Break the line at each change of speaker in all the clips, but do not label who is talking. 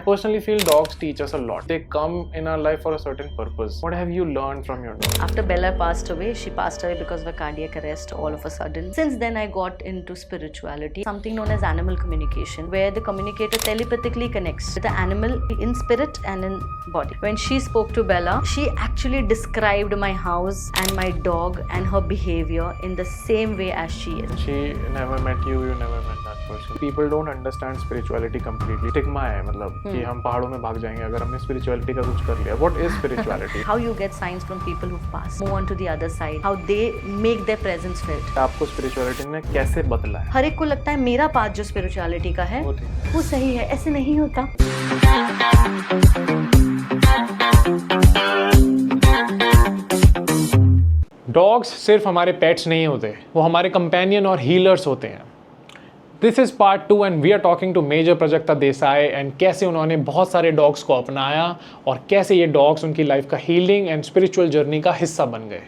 personally feel dogs teach us a lot. They come in our life for a certain purpose. What have you learned from your dog?
After Bella passed away, she passed away because of a cardiac arrest all of a sudden. Since then, I got into spirituality, something known as animal communication, where the communicator telepathically connects with the animal in spirit and in body. When she spoke to Bella, she actually described my house and my dog and her behavior in the same way as she is.
She never met you, you never met that person. People don't understand spirituality completely. Stigma है मतलब कि हम पहाड़ों में भाग जाएंगे अगर हमने spirituality का कुछ कर लिया. What is spirituality?
How you get signs from people who've passed, move on to the other side, how they make their presence felt.
आपको spirituality ने कैसे बदला है?
हर एक को लगता है मेरा पाथ जो spirituality का है वो सही है, ऐसे नहीं होता.
डॉग्स सिर्फ हमारे पेट्स नहीं होते, वो हमारे कंपेनियन और हीलर्स होते हैं. This is part 2 and we are talking to Major Prajakta Desai and कैसे उन्होंने बहुत सारे डॉग्स को अपनाया और कैसे ये डॉग्स उनकी लाइफ का हीलिंग एंड स्पिरिचुअल जर्नी का हिस्सा बन गए.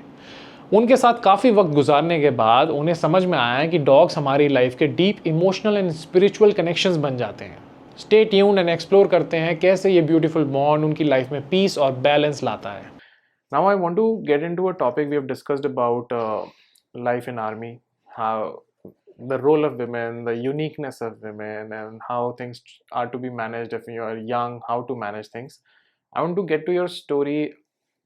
उनके साथ काफ़ी वक्त गुजारने के बाद उन्हें समझ में आया कि डॉग्स हमारी लाइफ के deep emotional and spiritual connections बन जाते हैं. स्टे ट्यून्ड एंड एक्सप्लोर करते हैं कैसे ये ब्यूटीफुल बॉन्ड उनकी लाइफ में पीस और बैलेंस लाता है. Now I want to get into a topic we have discussed about life in army, how the role of women, the uniqueness of women, and how things are to be managed if you are young, how to manage things. I want to get to your story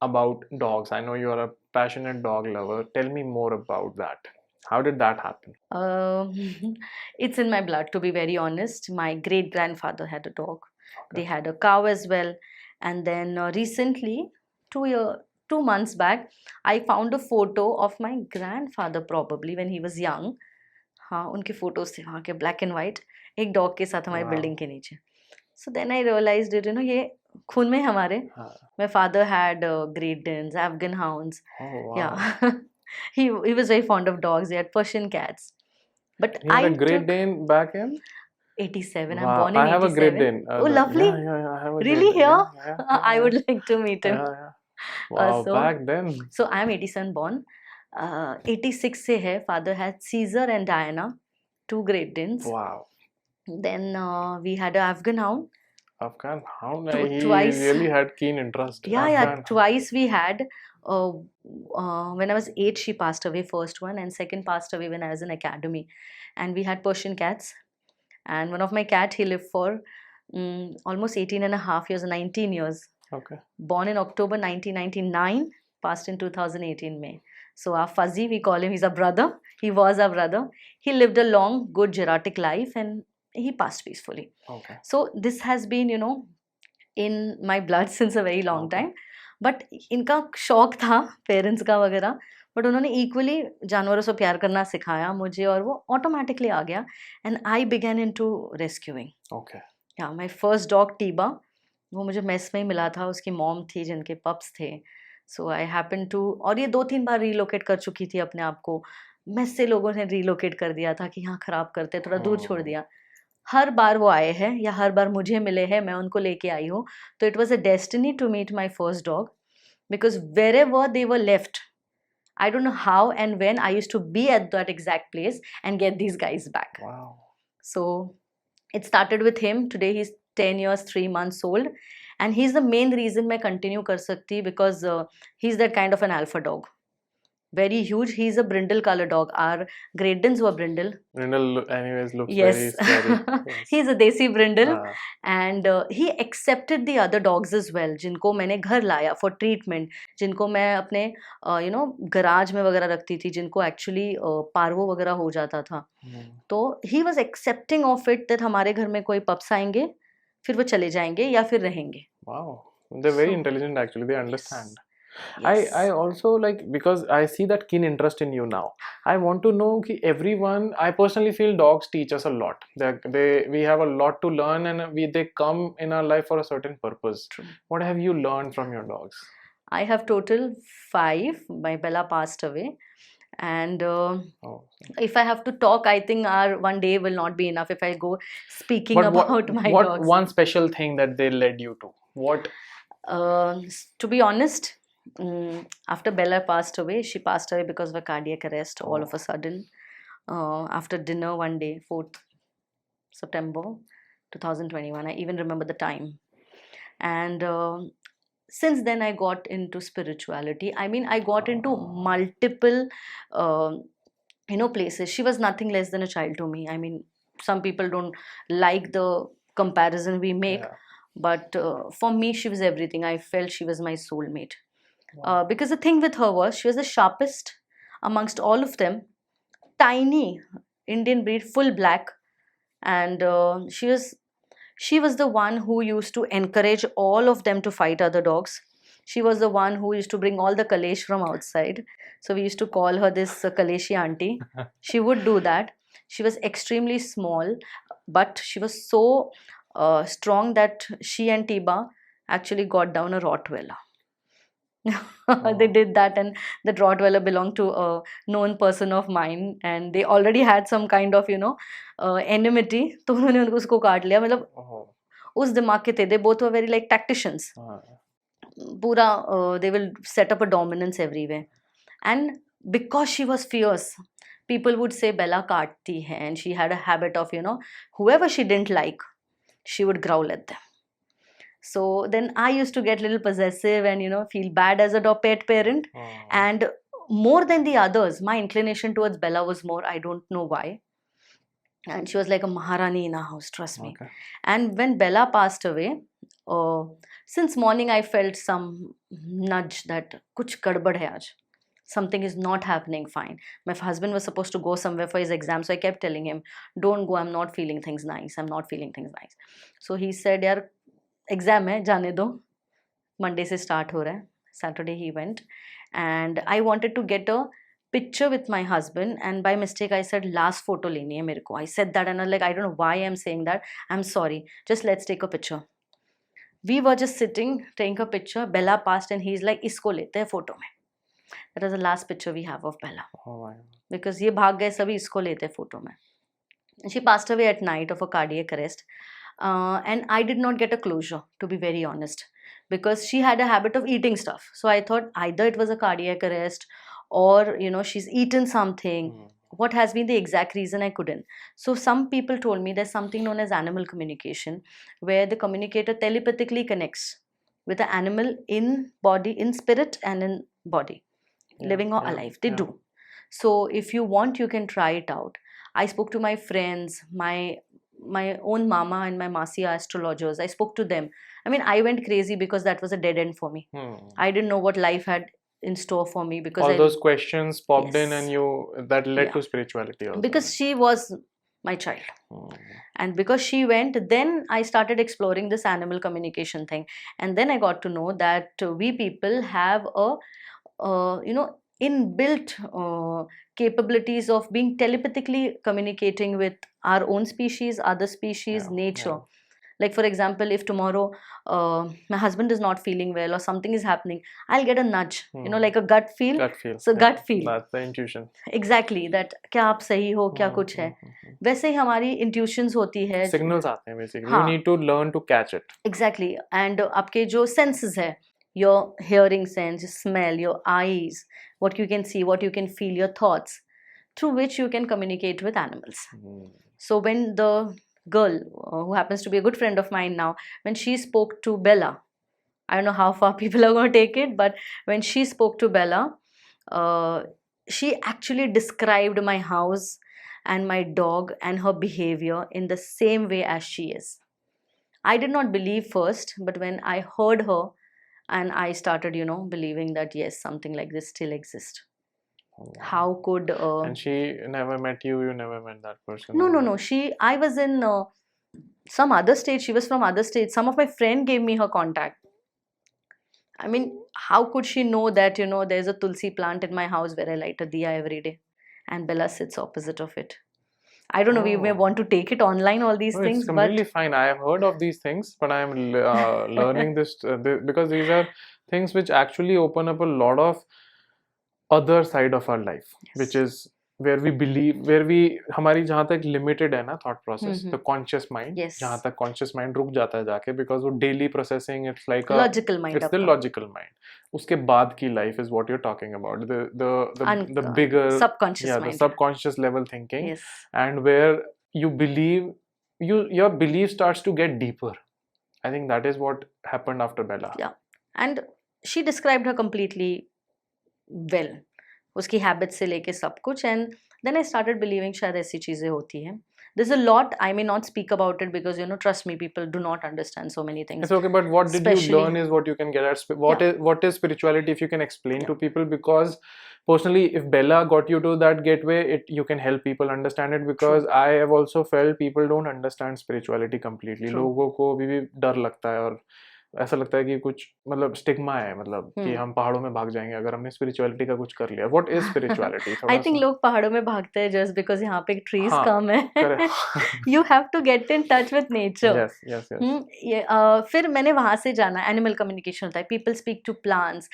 about dogs. I know you are a passionate dog lover. Tell me more about that. How did that happen?
It's in my blood, to be very honest. My great grandfather had a dog. They had a cow as well. And then recently, 2 months back, I found a photo of my grandfather probably when he was young. हाँ उनके photos थे वहाँ के black and white एक dog के साथ हमारी building के नीचे. So then I realized it, ये खून में हमारे. My father had Great Danes, Afghan hounds. Oh wow. Yeah. he was very fond of dogs. They had Persian cats. But
he had a Great Dane back in
87.
Wow.
I'm born in 87.
I have a Great Dane.
Oh lovely.
Yeah, I have a
really
Great
here?
Dane. Yeah.
I would like to meet him.
Yeah. Wow, back then.
So I am 87 born. 86 से है. Father had Caesar and Diana, 2 Great Danes.
Wow.
Then we had an Afghan hound.
Afghan hound?
Twice.
He really had keen interest.
Yeah, twice we had. When I was 8, she passed away, first one, and second passed away when I was in academy. And we had Persian cats. And one of my cat, he lived for almost 18 and a half years, 19 years.
Okay.
Born in October 1999, passed in 2018 May. So our Fuzzy, we call him, he's a brother. He was our brother. He lived a long, good, geriatric life and he passed peacefully.
Okay.
So this has been, in my blood since a very long time. But इनका शौक था parents का वगैरह, but उन्होंने equally जानवरों से प्यार करना सिखाया मुझे और वो ऑटोमेटिकली आ गया and I began into rescuing.
Okay.
या माय फर्स्ट डॉग टीबा, वो मुझे मेस में ही मिला था. उसकी मॉम थी जिनके पप्स थे. सो आई हैपन टू, और ये 2-3 बार रीलोकेट कर चुकी थी अपने आप को. मेस से लोगों ने रीलोकेट कर दिया था कि यहाँ ख़राब करते, थोड़ा दूर छोड़ दिया. हर बार वो आए हैं या हर बार मुझे मिले हैं, मैं उनको लेके आई हूँ. तो it was a destiny to meet my first dog because wherever they were left, I don't know how and when I used to be at that exact place and get these guys back.
Wow.
So it started with him. Today he's 10 years, 3 months old. And he's the main reason मैं continue कर सकती because he's that kind of an alpha dog. Very huge. He's a brindle color dog. Our Great Danes were brindle.
Brindle anyways looks
Yes.
very scary. Yes.
He's a desi brindle. And he accepted the other dogs as well, जिनको मैंने घर लाया for treatment, जिनको मैं अपने garage में वगैरह रखती थी, जिनको actually पार्वो वगैरह हो जाता था. तो he was accepting of it that हमारे घर में कोई pups आएंगे, फिर वो चले जाएंगे या फिर रहेंगे.
Wow. They're very intelligent actually. They understand.
Yes.
I also like, because I see that keen interest in you now. I want to know कि everyone, I personally feel dogs teach us a lot. We have a lot to learn and they come in our life for a certain purpose.
True.
What have you learned from your dogs?
I have total 5. My Bella passed away. And if I have to talk, I think our one day will not be enough if I go speaking about my dogs.
What one special thing that they led you to? What?
To be honest, after Bella passed away, she passed away because of a cardiac arrest all of a sudden. After dinner one day, 4th September, 2021. I even remember the time. And since then I got into spirituality. I mean, I got into multiple um places. She was nothing less than a child to me. I mean, some people don't like the comparison we make,
Yeah.
but for me she was everything. I felt she was my soulmate.
Wow.
Because the thing with her was she was the sharpest amongst all of them. Tiny Indian breed, full black. And she was the one who used to encourage all of them to fight other dogs. She was the one who used to bring all the kalesh from outside. So we used to call her this Kaleshi auntie. She would do that. She was extremely small, but she was so strong that she and Tiba actually got down a Rottweiler. They did that, and the Rottweiler belonged to a known person of mine, and they already had some kind of enmity. तो उन्होंने उसको काट लिया. मतलब
Oh.
उस दिमाग के थे. They both were very like tacticians. पूरा they will set up a dominance everywhere. And because she was fierce, people would say Bella काटती है, and she had a habit of whoever she didn't like, she would growl at them. So then I used to get a little possessive and feel bad as a pet parent. And more than the others, my inclination towards Bella was more, I don't know why. And she was like a Maharani in our house, trust me.
Okay.
And when Bella passed away, since morning I felt some nudge that kuch gadbad hai aaj. Something is not happening fine. My husband was supposed to go somewhere for his exam, so I kept telling him, don't go, I'm not feeling things nice. I'm not feeling things nice. So he said, yaar, exam hai, जाने दो. Monday से start हो रहा है. Saturday he went, and I wanted to get a picture with my husband, and by mistake I said last photo लेनी है मेरे को. I said that, and I was like, I don't know why I'm saying that. I'm sorry. Just let's take a picture. We were just sitting taking a picture. Bella passed, and he's like, इसको लेते हैं photo में. That was the last picture we have of Bella.
Oh my.
Because ये भाग गए सभी, इसको लेते हैं photo में. She passed away at night of a cardiac arrest. And I did not get a closure, to be very honest, because she had a habit of eating stuff. So I thought either it was a cardiac arrest or she's eaten something. What has been the exact reason, I couldn't. So some people told me there's something known as animal communication, where the communicator telepathically connects with the animal in body, in spirit and in body, living or alive. They do. So if you want, you can try it out. I spoke to my friends, my own mama and my masi are astrologers. I spoke to them. I mean, I went crazy because that was a dead end for me. I didn't know what life had in store for me, because
all those questions popped in,
Yes.
and that led to spirituality also.
because she was my child. And because she went, then I started exploring this animal communication thing, and then I got to know that we people have a inbuilt capabilities of being telepathically communicating with our own species, other species, nature. Like, for example, if tomorrow my husband is not feeling well or something is happening, I'll get a nudge, like a gut feel.
Gut feel.
So gut feel.
That's the intuition.
Exactly, that क्या आप सही हो, क्या कुछ है. वैसे ही हमारी intuitions होती है.
Signals आते हैं basically.
हाँ.
You need to learn to catch it.
Exactly. And आपके जो senses है, your hearing sense, your smell, your eyes, what you can see, what you can feel, your thoughts, through which you can communicate with animals. So when the girl, who happens to be a good friend of mine now, when she spoke to Bella, I don't know how far people are going to take it, but when she spoke to Bella, she actually described my house and my dog and her behavior in the same way as she is. I did not believe first, but when I heard her, and I started, believing that yes, something like this still exists. How could
and she never met you? You never met that person?
No. I was in some other state. She was from other states. Some of my friend gave me her contact. I mean, how could she know that there's a tulsi plant in my house where I light a diya every day, and Bella sits opposite of it? I don't know. We may want to take it online, all these things,
it's completely
but
fine. I have heard of these things, but I am learning this because these are things which actually open up a lot of other side of our life, which is where we believe, where we हमारी जहाँ तक limited है ना thought process, the conscious mind,
Yes.
जहाँ तक conscious mind रुक जाता है जाके, because वो daily processing, it's like a
logical mind.
it's the logical mind. उसके बाद की life is what you're talking about, the bigger
subconscious mind.
the subconscious level thinking,
Yes.
and where you believe your belief starts to get deeper. I think that is what happened after Bella.
Yeah, and she described her completely well, उसकी habit से लेके सब कुछ, and then I started believing शायद ऐसी चीज़ें होती हैं. There's a lot I may not speak about it because trust me, people do not understand so many things.
It's okay, but what did you
Especially-
learn is what you can get at. What is spirituality, if you can explain
Yeah.
to people? Because personally, if Bella got you to that gateway, you can help people understand it. Because I have also felt people don't understand spirituality completely.
True.
लोगों को अभी भी डर लगता है और ऐसा लगता है कि कुछ मतलब स्टिग्मा है, मतलब कि हम पहाड़ों में भाग जाएंगे अगर हमने स्पिरिचुअलिटी का कुछ कर लिया. What is spirituality?
I think लोग पहाड़ों में भागते हैं जस्ट बिकॉज यहाँ पे ट्रीज
हाँ,
कम है. You have to get in touch with nature.
Yes yes yes.
फिर मैंने वहाँ से जाना, एनिमल कम्युनिकेशन होता है, पीपल स्पीक टू प्लांट्स,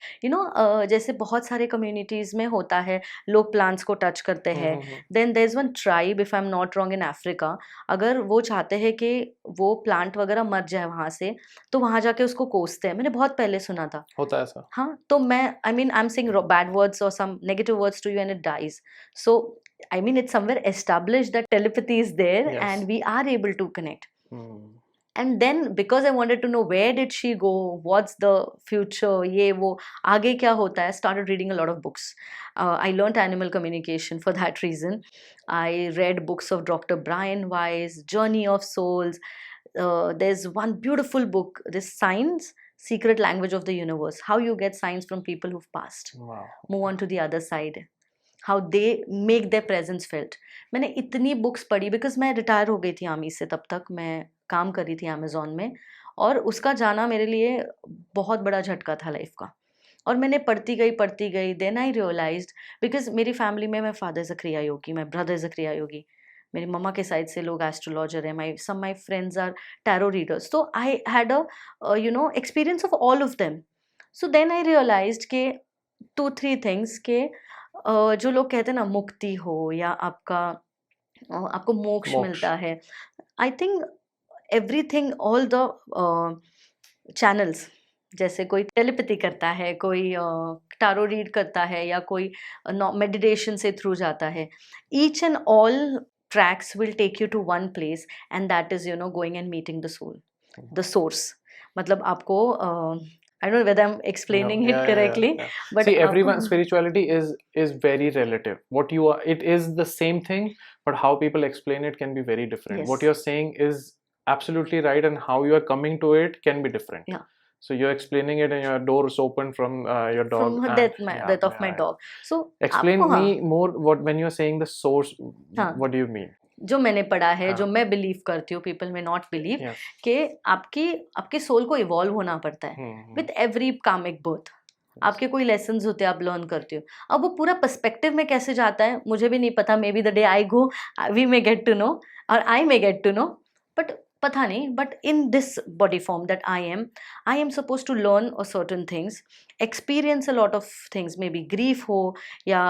जैसे बहुत सारे कम्युनिटीज़ में होता है, लोग प्लांट्स को टच करते हैं. Then there is one tribe, if I am not wrong, in Africa. अगर वो चाहते हैं कि वो प्लांट वगैरह मर जाए वहाँ से, तो वहाँ जाके उसको कोसते हैं. मैंने बहुत पहले सुना था.
होता है ऐसा.
हाँ, तो मैं I mean I am saying bad words और some negative words to you and it dies. So I mean, it's somewhere established that telepathy is there.
Yes.
And we are able to connect. And then because I wanted to know where did she go, what's the future, ये वो आगे क्या होता है, started reading a lot of books. I learned animal communication for that reason. I read books of Dr. Brian Weiss, Journey of Souls. There's one beautiful book, this Science, Secret Language of the Universe. How you get signs from people who've passed.
Wow.
Move on to the other side. How they make their presence felt. मैंने इतनी books पढ़ी because मैं retire हो गई थी army से, तब तक मैं काम कर रही थी अमेज़ॉन में, और उसका जाना मेरे लिए बहुत बड़ा झटका था लाइफ का. और मैंने पढ़ती गई. देन आई रियलाइज्ड, बिकॉज मेरी फैमिली में, मैं father Zakriya Yogi, my brother Zakriya योगी, मेरी मम्मा के साइड से लोग एस्ट्रोलॉजर है, my friends are tarot readers. तो I had a experience of all of them. So then I realised के 2-3 थिंग्स के जो लोग कहते हैं ना मुक्ति हो या आपको मोक्ष मिलता है, I think everything, all the channels, जैसे कोई टेलीपैथी करता है, कोई टारो रीड करता है, या कोई मेडिटेशन से थ्रू जाता है, each and all tracks will take you to one place, and that is going and meeting the soul, the source. मतलब आपको I don't know whether I'm explaining it correctly. But
see, everyone, spirituality is very relative. What you are, it is the same thing, but how people explain it can be very different.
Yes.
What you're saying is absolutely right, and how you are coming to it can be different.
Yeah.
So you're explaining it, and your doors open from your dog.
From death of my dog. So
explain me more. What when you're saying the source, what do you mean?
जो मैंने पढ़ा है, जो मैं believe करती हूँ, people में not believe, कि आपके सोल को इवॉल्व होना पड़ता है विथ एवरी कामिक बर्थ. आपके कोई लेसन्स होते हैं, आप लर्न करते हो. अब वो पूरा पर्सपेक्टिव में कैसे जाता है मुझे भी नहीं पता. Maybe the day I go we may get to know, और I may get to know, but पता नहीं. But in this body form that I am suppose to learn a certain things, experience a lot of things. Maybe grief हो, या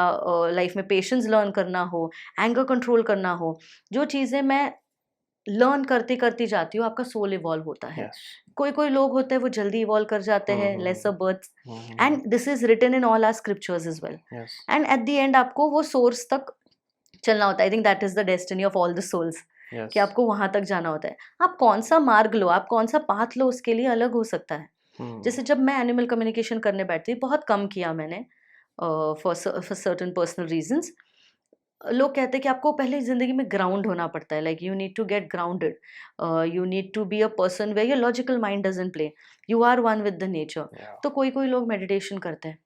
life में patience learn करना हो, anger control करना हो. जो चीज़ें मैं लर्न करती जाती हूँ, आपका सोल इवॉल्व होता है. कोई लोग होते हैं वो जल्दी इवॉल्व कर जाते हैं, lesser births, and this is written in all our scriptures as well. And at the end आपको वो सोर्स तक चलना होता है. I think that is the destiny of all the souls, कि आपको वहां तक जाना होता है. आप कौन सा मार्ग लो, आप कौन सा पाथ लो, उसके लिए अलग हो सकता है. जैसे जब मैं एनिमल कम्युनिकेशन करने बैठती, बहुत कम किया मैंने फॉर सर्टेन पर्सनल रीजंस. लोग कहते हैं कि आपको पहले ज़िंदगी में ग्राउंड होना पड़ता है, like you need to get grounded, you need to be a person where your logical mind doesn't play, you are one with the nature. तो कोई लोग मेडिटेशन करते हैं,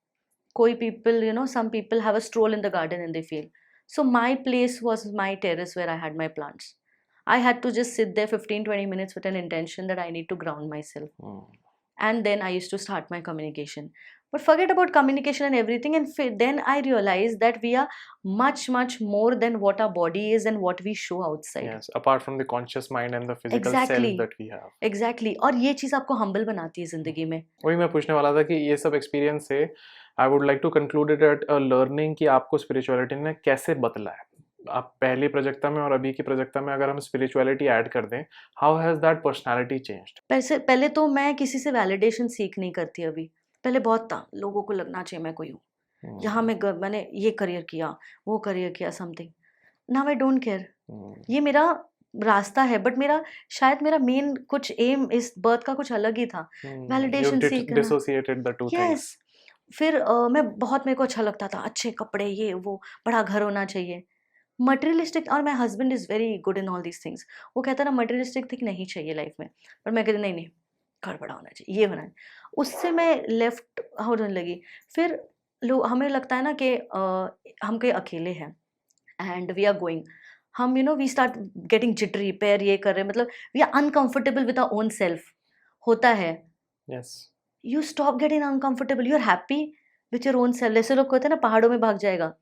कोई people some people have a stroll in the garden and they feel. So my place was my terrace where I had my plants. I had to just sit there 15-20 minutes with an intention that I need to ground myself. And then I used to start my communication. But forget about communication and everything, and then I realized that we are much more than what our body is and what we show outside.
Yes, apart from the conscious mind and the physical self that we have.
Exactly. और ये चीज़ आपको humble बनाती है ज़िंदगी में.
वही मैं पूछने वाला था कि ये सब experience से I would like to conclude it at a learning कि आपको spirituality ने कैसे बदला है. आप पहली प्रजक्ता में और अभी की प्रजक्ता में अगर हम स्पिरिचुअलिटी ऐड कर दें, how has that personality changed?
पहले तो मैं किसी से वैलिडेशन सीख नहीं करती. अभी पहले बहुत था, लोगों को लगना चाहिए मैं कोई हूँ, यहाँ मैंने ये करियर किया, वो करियर किया, something. Now I don't care. ये मेरा रास्ता है, बट मेरा शायद मेरा मेन कुछ एम इस बर्थ का कुछ अलग ही था, वैलिडेशन सीखना।
Dissociated the two
yes.
Things.
फिर मैं बहुत, मेरे को अच्छा लगता था, अच्छे कपड़े, ये वो, बड़ा घर होना चाहिए, मटेरियलिस्टिक। और my husband is very good in all these things. वो कहता ना मटेरियलिस्टिक थिंग नहीं चाहिए लाइफ में, पर मैं कहती नहीं नहीं, घर बड़ा होना चाहिए, ये होना है। उससे मैं लेफ्ट होने लगी। फिर लोग, हमें लगता है ना कि हम कहीं अकेले हैं एंड वी आर गोइंग, हम वी स्टार्ट गेटिंग जिटरी, पैर ये कर रहे हैं, मतलब we are uncomfortable with our own self, होता है।
Yes.
You stop getting uncomfortable, you are happy with your own self. जैसे लोग कहते हैं ना पहाड़ों में भाग जाएगा,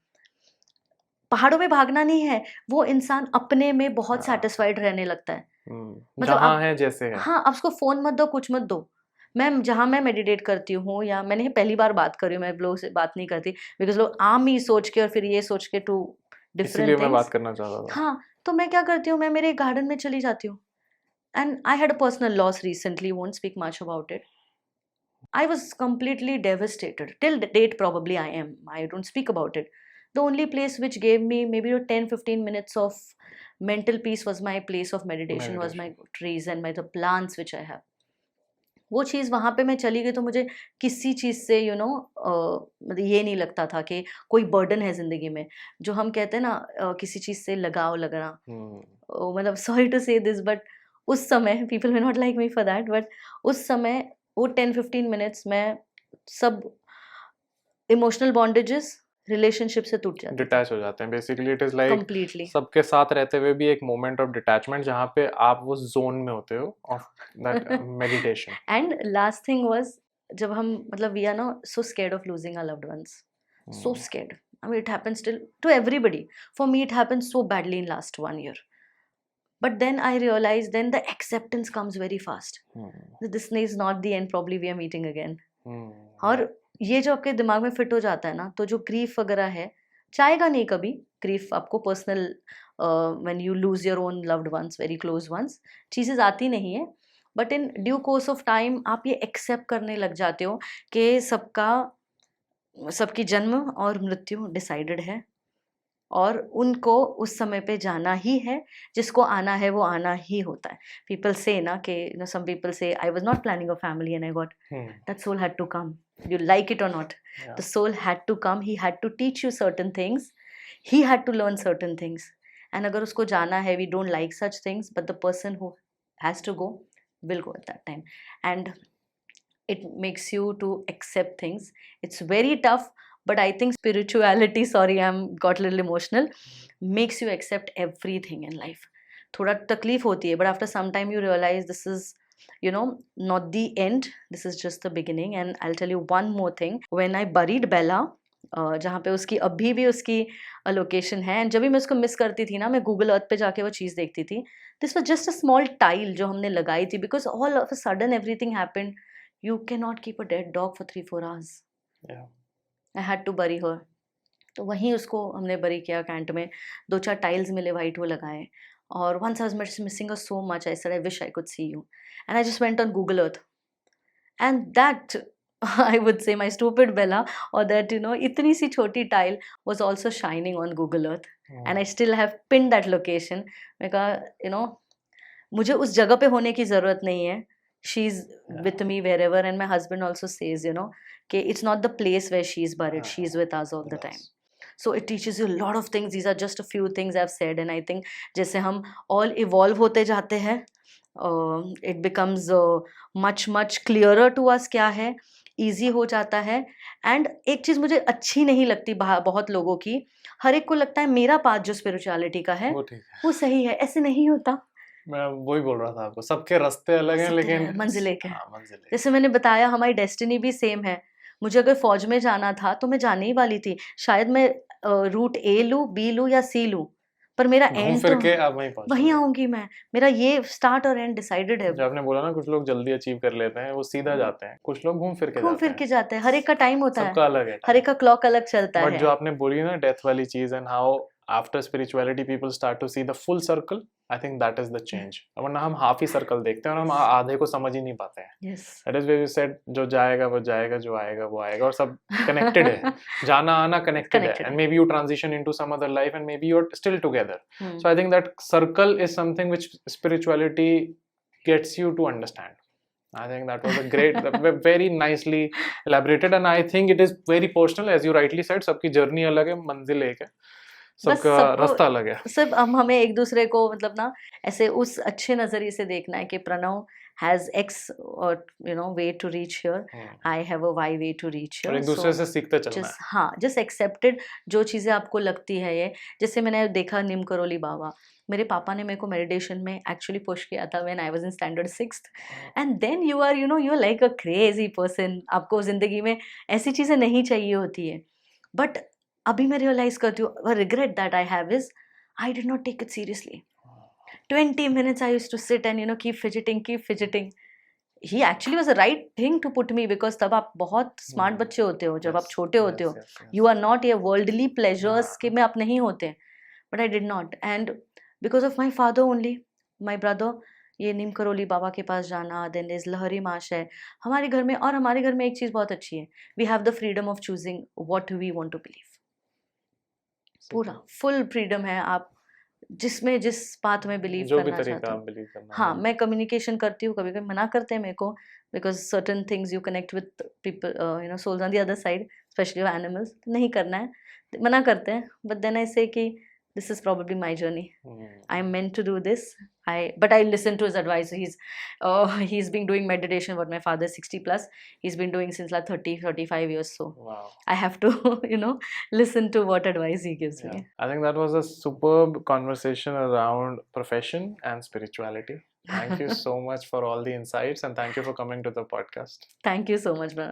पहाड़ों में भागना नहीं है, वो इंसान अपने में बहुत
हाँ।
सेटिस्फाइड रहने लगता है। मतलब
जहाँ
आप,
है जैसे है।
हाँ, आप उसको फोन मत दो, कुछ मत दो। मैं जहाँ मैं मेडिटेट करती हूँ, या मैंने पहली बार बात करी हूँ, मैं लोगों से बात नहीं करती, बिकॉज लोग आम ही सोच के और फिर ये सोच के टू
इसीलिए
डिफरेंट
मैं बात
थिंग्स।
करना चाहता था।
हाँ, तो मैं क्या करती हूँ, मैं मेरे गार्डन में चली जाती हूँ। And I had a personal loss recently, won't speak much about it. I was completely devastated. Till the date, probably I am. I don't speak about it. The only place which gave me maybe 10-15 minutes of mental peace was my place of meditation, was my trees and my the plants which I have. वो चीज़ वहाँ पे मैं चली गई तो मुझे किसी चीज़ से मतलब ये नहीं लगता था कि कोई बर्डन है ज़िंदगी में। जो हम कहते हैं ना किसी चीज़ से लगाव लगना। मतलब सॉरी टू से दिस, बट उस समय people may not like me for that, but उस समय वो 10-15 मिनट्स में सब इमोशनल बॉन्डेजेस रिलेशनशिप से टूट जाते थे
डिटैच हो जाते हैं basically. It is like
completely.
सबके साथ रहते हुए भी एक मोमेंट ऑफ डिटैचमेंट जहाँ पे आप वो जोन में होते हो of that meditation.
And last thing was, जब हम, मतलब we are no so scared of losing our loved ones, so scared. I mean, it happens still to everybody. For me, it happened so badly in last 1 year. But then I realized, then the acceptance comes very fast. That this is not the end. Probably we are meeting again. और ये जो आपके दिमाग में fit हो जाता है ना, तो जो ग्रीफ वगैरह है, चाहेगा नहीं कभी ग्रीफ आपको personal, when you lose your own loved ones, very close ones, चीज़ें आती नहीं है। But in due course of time आप ये एक्सेप्ट करने लग जाते हो कि सबकी जन्म और मृत्यु डिसाइडेड है, और उनको उस समय पे जाना ही है, जिसको आना है वो आना ही होता है। पीपल से ना कि सम पीपल से I was not planning a family and I got that soul had to come, you like it or not. The soul had to come, he had to teach you certain things, he had to learn certain things. And agar usko jana hai, we don't like such things, but the person who has to go will go at that time. And it makes you to accept things. It's very tough, but I think spirituality, sorry, I'm got a little emotional, makes you accept everything in life. थोड़ा तकलीफ होती है, but after some time you realize this is not the end, this is just the beginning. And I'll tell you one more thing. When I buried Bella, जहाँ पे उसकी अभी भी उसकी लोकेशन है, एंड जब भी मैं उसको मिस करती थी ना, मैं गूगल अर्थ पे जाके वो चीज़ देखती थी। This was just a small tile जो हमने लगाई थी, because all of a sudden everything happened. You can not keep a dead dog for 3-4 hours. I had to bury her. तो वहीं उसको हमने बरी किया कैंट में. 2-4 टाइल्स मिले वाइट, वो लगाए. और once I was missing her so much, I said, I wish I could see you. And I just went on Google Earth. And that, I would say, my stupid Bella, or that, itni si choti tile was also shining on Google Earth. And I still have pinned that location. मैं कहा, मुझे उस जगह पे होने की ज़रूरत नहीं है. She's with me wherever. And my husband also says, कि it's not the place where she's buried. She's with us all the time. So it teaches you a lot of things. These are just a few things I've said, and I think जैसे हम all evolve होते जाते हैं, it becomes much clearer to us क्या है, easy हो जाता है. And एक चीज़ मुझे अच्छी नहीं लगती बहुत लोगों की, हर एक को लगता है मेरा पाथ जो स्पिरिचुअलिटी का है वो सही है. ऐसे नहीं होता.
मैं वही बोल रहा था आपको, सबके रास्ते अलग हैं, लेकिन
मंजिल एक है. जैसे मैंने बताया, हमारी डेस्टिनी भी सेम है. मुझे अगर फौज में जाना था तो मैं जाने ही वाली थी. शायद मैं रूट ए लूँ, बी लूँ या सी लूँ, पर मेरा एंड तो वहीं आऊंगी मैं. मेरा ये स्टार्ट और एंड डिसाइडेड है.
जो आपने बोला ना, कुछ लोग जल्दी अचीव कर लेते हैं, वो सीधा जाते हैं. कुछ लोग घूम फिर के
जाते हैं. हर एक का टाइम होता है,
सबका अलग है,
हर एक का क्लॉक अलग चलता है.
बट जो आपने बोली ना डेथ वाली चीज, and how after spirituality people start to see the full circle, I think that is the change. वरना हम half ही circle देखते हैं और हम आधे को समझ ही नहीं पाते हैं.
Yes.
That is where you said जो जाएगा वो जाएगा, जो आएगा वो आएगा, और सब connected है. जाना आना connected है. And maybe you transition into some other life and maybe you're still together. So I think that circle is something which spirituality gets you to understand. I think that was a great, very nicely elaborated, and I think it is very personal, as you rightly said. सबकी journey अलग है, मंजिल एक है, सबका रास्ता अलग है.
सिर्फ हमें एक दूसरे को मतलब ना ऐसे उस अच्छे नजरिए से देखना है कि Pranav has X or way to reach here, I have a Y way to reach here.
और एक दूसरे से सीखते चलना है.
हाँ, just accepted जो चीजें आपको लगती है. ये जैसे मैंने देखा नीम करोली बाबा, मेरे पापा ने मेरे को मेडिटेशन में एक्चुअली पुश किया था when I was in standard 6th, and then you are you are like a crazy person. आपको जिंदगी में ऐसी चीजें नहीं चाहिए होती है. बट अभी मैं रियलाइज करती हूँ, regret that I have is I did not take it seriously. 20 minutes I used to sit and keep fidgeting. He actually was the right thing to put me, because तब आप बहुत smart बच्चे होते हो जब आप छोटे होते हो. You are not a worldly pleasures के में आप नहीं होते. But I did not, and because of my father only, my brother, ये नीम करोली बाबा के पास जाना, then there's लहरी माश है हमारे घर में. और हमारे घर में एक चीज़ बहुत अच्छी है, we have the freedom of choosing what we want to believe. पूरा फुल फ्रीडम है, आप जिसमें जिस बात में बिलीव करना चाहते हो. हाँ, मैं कम्युनिकेशन करती हूँ, कभी कभी मना करते हैं मेरे को, because certain things you connect with people souls on the other side, specially animals. नहीं करना है, मना करते हैं. बट देन आई से कि this is probably my journey. I'm meant to do this. But I listen to his advice. He's been doing meditation, but my father is 60 plus. He's been doing since like 35 years. So
wow.
I have to, listen to what advice he gives me.
I think that was a superb conversation around profession and spirituality. Thank you so much for all the insights, and thank you for coming to the podcast.
Thank you so much, Pranav.